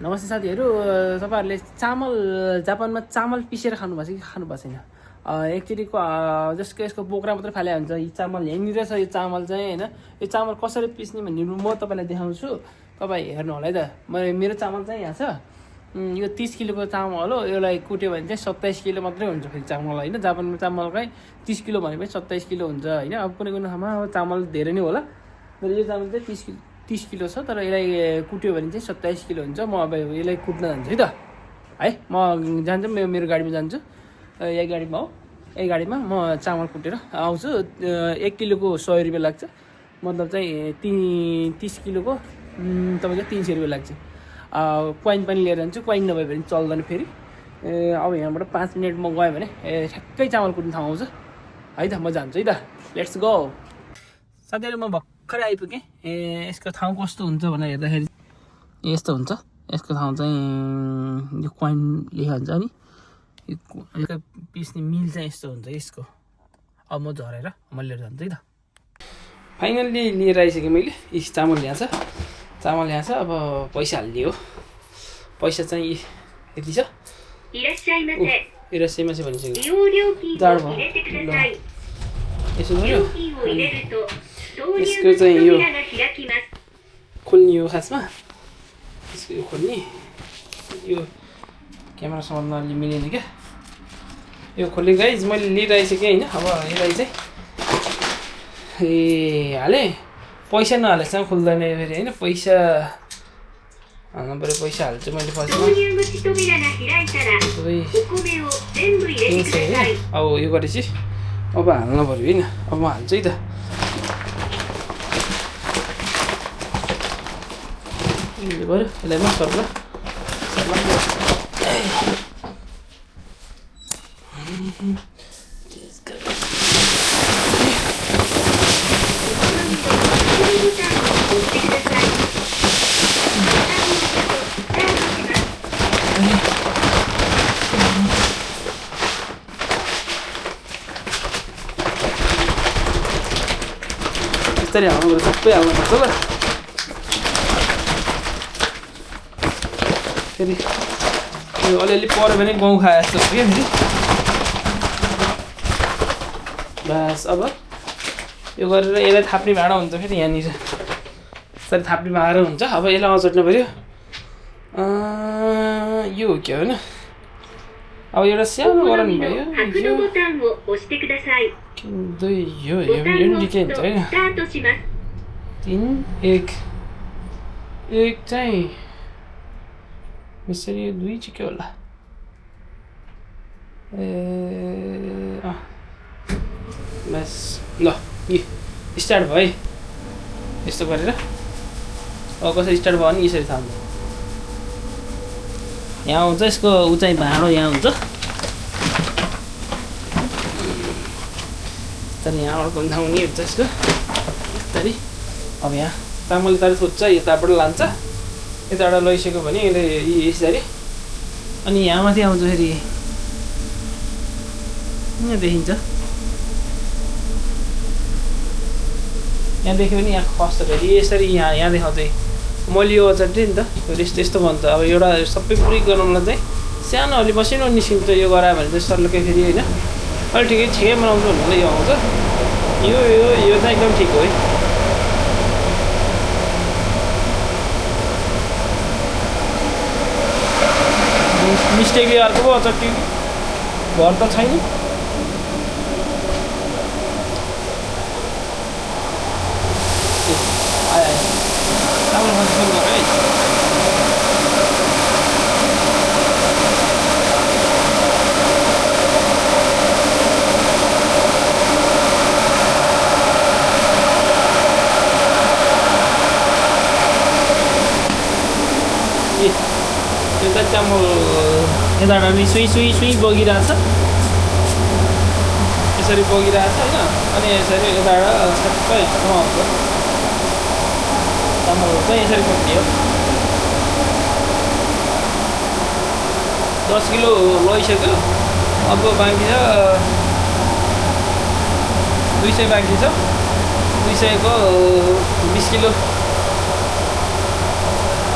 नमस्ते साथीहरू तपाईहरुले चामल जापानमा चामल पिसेर खानु भएको छ कि खानु भएको छैन एकचोटीको जसको यसको बोक्रा मात्र फाले हुन्छ यो चामल यहाँनिर छ यो चामल चाहिँ हैन यो चामल कसरी पिस्ने भन्ने म तपाईलाई देखाउँछु तपाई हेर्नु होला है त मेरो चामल चाहिँ यहाँ छ यो 30 किलोको चामल हो यसलाई कुट्यो भने चाहिँ 27 किलो मात्रै हुन्छ फेरि चामल हैन जापानमा चामल कहीं 30 किलो भनेपछि 27 किलो हुन्छ हैन अब कुनै कुनै ठाउँमा चामल धेरै नै होला तर यो चामल चाहिँ 30 किलो छ तर यसलाई कुट्यो भने चाहिँ 27 किलो हुन्छ म अब यसलाई कुट्न जान्छु है त है म जान्छु मेरो गाडीमा जान्छु यही गाडीमा हो यही गाडीमा म चामल कुटेर आउँछु 1 किलोको 100 रुपैयाँ लाग्छ मतलब चाहिँ 30 किलोको तपाईको 300 रुपैयाँ लाग्छ क्वाइन पनि लिएर जान्छु क्वाइन नभए भने चल्दैन फेरि अब यहाँबाट 5 मिनेट म गएँ भने ठ्याक्कै चामल कुट्ने ठाउँ आउँछ है त म जान्छु है त लेट्स गो साथीहरु म भर्खरै आइपुगेँ यसको ठाउँ कस्तो हुन्छ भनेर हेर्दाखेरि यस्तो हुन्छ यसको ठाउँ चाहिँ यो क्वाइन लेखा हुन्छ नि यो पिस्ने मिल चाहिँ यस्तो हुन्छ यसको अब म झरेर म लिएर जान्छु है त फाइनल्ली लिएर आइसकेँ मैले यस चामल यहाँ छ अब पैसा हाल्ने हो पैसा चाहिँ यति छ इरास्याइमासे भनिसक्यो जाड भयो यसो गर्यो यसको चाहिँ यो खोल्ने हो खासमा यसको यो खोल्ने यो क्यामेरासँग अलि मिलेन क्या यो खोल्ने गाइज मैले लिएर आइसकेँ होइन अब यसलाई चाहिँ हालेँ पैसा नहालेसम्म खुल्दैन फेरि होइन पैसा हाल्नु पऱ्यो पैसा हाल्छु मैले फर्स्टमा अब यो गरेपछि अब हाल्नु पऱ्यो होइन अब म हाल्छु है त भयो यसलाई म सर्ला यस्तरी हाल्नु सबै हाल्नुपर्छ ल फेरि यो अलिअलि पऱ्यो भने गाउँ खाए जस्तो हो क्या फेरि बस अब यो गरेर यसलाई थाप्ने भाँडा हुन्छ फेरि यहाँनिर यसरी थाप्ने भाँडा हुन्छ अब यसलाई अचाट्नु पऱ्यो यो हो क्या होइन अब एउटा सानो गराउनु भयो दुई यो निकै हुन्छ होइन 3 1 चाहिँ यसरी 2 चाहिँ के होला बस ल स्टार्ट भयो है यस्तो गरेर अब कसरी स्टार्ट भयो भने यसरी थाम्नु यहाँ हुन्छ यसको उचाइ भाँडो यहाँ हुन्छ तर यहाँबाट पनि थाम्ने हुन्छ यसको यस्तरी अब यहाँ चामल यता खोज्छ यताबाट लान्छ यताबाट लैसक्यो भने यसले यसरी अनि यहाँ माथि आउँछ फेरि यहाँ देखिन्छ यहाँ देख्यो भने यहाँ खस्छ फेरि यसरी यहाँ देखाउँछ मैले यो अचाट्थेँ नि त यस्तो भन्छ अब एउटा सबै पुरै गराउनलाई चाहिँ सानो अलि मसिनो निस्किन्छ यो गरायो भने चाहिँ सर्लकै फेरि होइन अलि ठिकै बनाउँछु भन्नाले यो आउँछ यो चाहिँ एकदम ठिक हो है मिस्टेकले अर्को पो अचट्टी घर त छैन आयो चामल खानु सुरु गर है एउटा चामल यताबाट सुई बगिरहेछ यसरी बगिरहेछ होइन अनि यसरी यताबाट सबै आउँछ चामल चाहिँ यसरी कुट्ने हो 10 किलो लैसक्यो अब बाँकी छ 200 बाँकी छ 200 को 20 किलो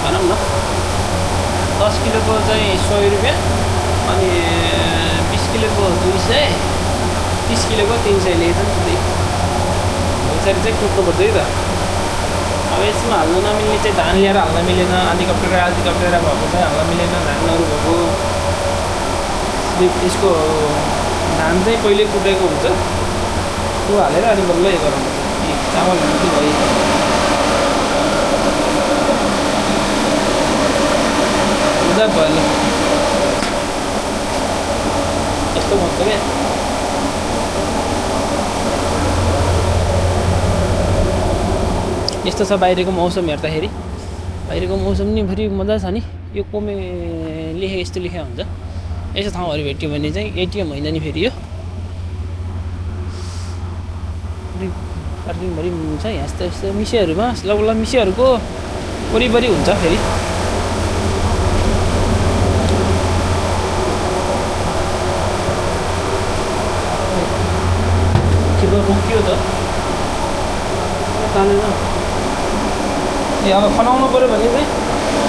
भनौँ न 10 किलोको चाहिँ 100 रुपियाँ, अनि 20 किलोको 200, 30 किलोको 300 लिएछ नि त। यसरी चाहिँ कुट्नुपर्छ है त। अब यसमा हाल्न नमिल्ने चाहिँ धान ल्याएर हाल्न मिलेन, आधी कप्टेरा भएको चाहिँ हाल्न मिलेन, धानहरू भएको। यसको धान चाहिँ पहिले कुटेको हुन्छ, त्यो हालेर अनि बल्ल यो गराउनुपर्छ। चामल चाहिँ भयो हुन्छ भयो। यस्तो भन्छ क्या, यस्तो छ बाहिरको मौसम हेर्दाखेरि। बाहिरको मौसम नि फेरि मजा छ नि। यो कोमे लेखे यस्तो लेखेको हुन्छ। यस्तो ठाउँहरू भेट्यो भने चाहिँ एटिएम होइन नि फेरि यो। पार्किङभरि हुन्छ यहाँ यस्तो यस्तो मिसेहरूमा, लगभग मिसेहरूको वरिपरि हुन्छ फेरि। के पो रोकियो त तानेन। ए अब खनाउनु पऱ्यो भने चाहिँ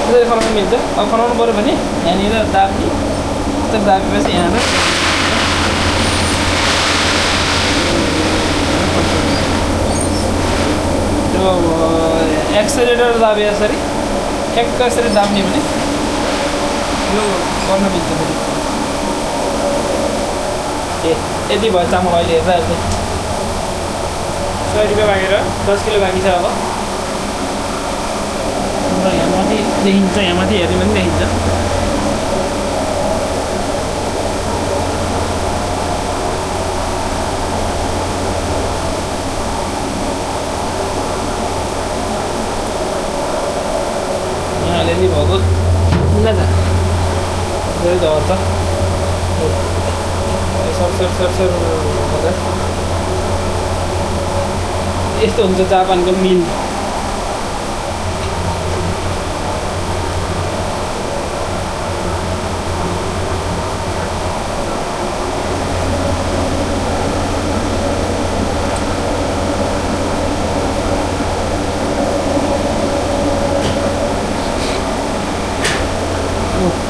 त्यसरी खनाउनु मिल्छ। अब खनाउनु पऱ्यो भने यहाँनिर दाब्ने, यस्तो दाबेपछि यहाँ त्यो एक्सेलेटर दाबे यसरी ठ्याक्क यसरी दाब्ने भने यो गर्न मिल्छ फेरि। ए यति भयो चामल अहिले हेर्दा हेर्दै 100 रुपियाँ बाँकी र 10 किलो बाँकी छ। अब यहाँ माथि देखिन्छ, यहाँ माथि हेर्ने पनि देखिन्छ। यहाँ अलिअलि भएको ल त धेरै झर छ। सर यस्तो हुन्छ जापानको मिल।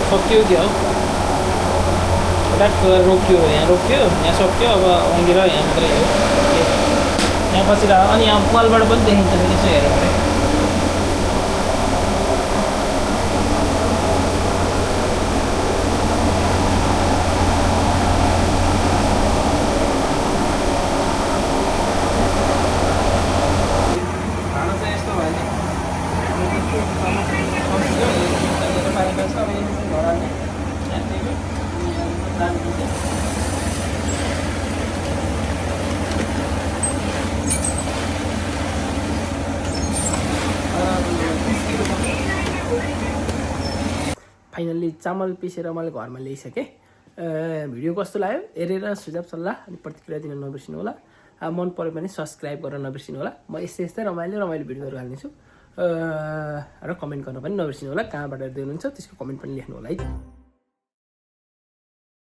सक्यो क्या हो, ट्याक्क रोक्यो, यहाँ रोक्यो, यहाँ सक्यो। अब अँगेर यहाँ मात्रै हो, यहाँ पछि अनि यहाँ पालबाट पनि देखिन्छ फेरि यसो हेऱ्यो भने। खाना चाहिँ यस्तो भयो नि, फाइनल्ली चामल पिसेर मैले घरमा ल्याइसकेँ। भिडियो कस्तो लाग्यो हेरेर सुझाव सल्लाह अनि प्रतिक्रिया दिन नबिर्सिनु होला। मन पऱ्यो भने सब्सक्राइब गर्न नबिर्सिनु होला। म यस्तै रमाइलो भिडियोहरू हाल्नेछु र कमेन्ट गर्न पनि नबिर्सिनु होला। कहाँबाट हेर्दै हुनुहुन्छ त्यसको कमेन्ट पनि लेख्नु होला है।